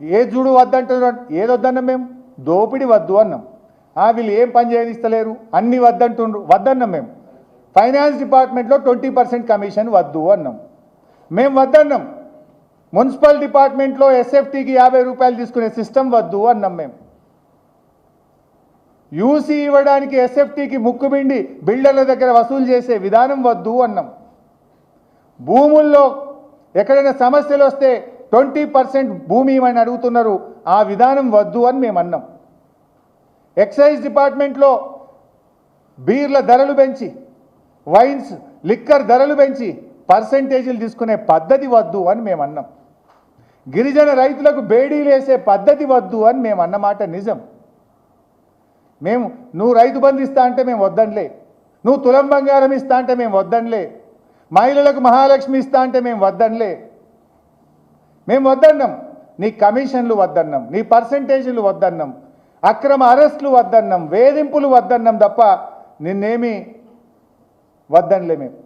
ఏ చూడు వద్దంటున్నారు, ఏదొద్దన్నాం మేము? దోపిడి వద్దు అన్నాం. వీళ్ళు ఏం పని చేయనిస్తలేరు, అన్ని వద్దంటుండ్రు, వద్దన్నాం మేము. ఫైనాన్స్ డిపార్ట్మెంట్లో 20% కమిషన్ వద్దు అన్నాం, మేము వద్దన్నాం. మున్సిపల్ డిపార్ట్మెంట్లో ఎస్ఎఫ్టీకి 50 రూపాయలు తీసుకునే సిస్టమ్ వద్దు అన్నాం మేము. యూసీ ఇవ్వడానికి ఎస్ఎఫ్టీకి ముక్కుబిండి బిల్డర్ల దగ్గర వసూలు చేసే విధానం వద్దు అన్నాం. భూముల్లో ఎక్కడైనా సమస్యలు వస్తే 20% భూమి ఇవ్వని అడుగుతున్నారు, ఆ విధానం వద్దు అని మేము అన్నాం. ఎక్సైజ్ డిపార్ట్మెంట్లో బీర్ల ధరలు పెంచి, వైన్స్ లిక్కర్ ధరలు పెంచి పర్సెంటేజీలు తీసుకునే పద్ధతి వద్దు అని మేము అన్నాం. గిరిజన రైతులకు బేడీలు వేసే పద్ధతి వద్దు అని మేము అన్నమాట నిజం. నువ్వు రైతు బంధు ఇస్తా అంటే మేము వద్దనులే, నువ్వు తులం బంగారం ఇస్తా అంటే మేము వద్దనులే, మహిళలకు మహాలక్ష్మి ఇస్తా అంటే మేము వద్దనులే, మేము వద్దన్నాం. నీ కమిషన్లు వద్దన్నాం, నీ పర్సెంటేజీలు వద్దన్నాం, అక్రమ అరెస్టులు వద్దన్నాం, వేధింపులు వద్దన్నాం తప్ప నిన్నేమి వద్దనులే మేము.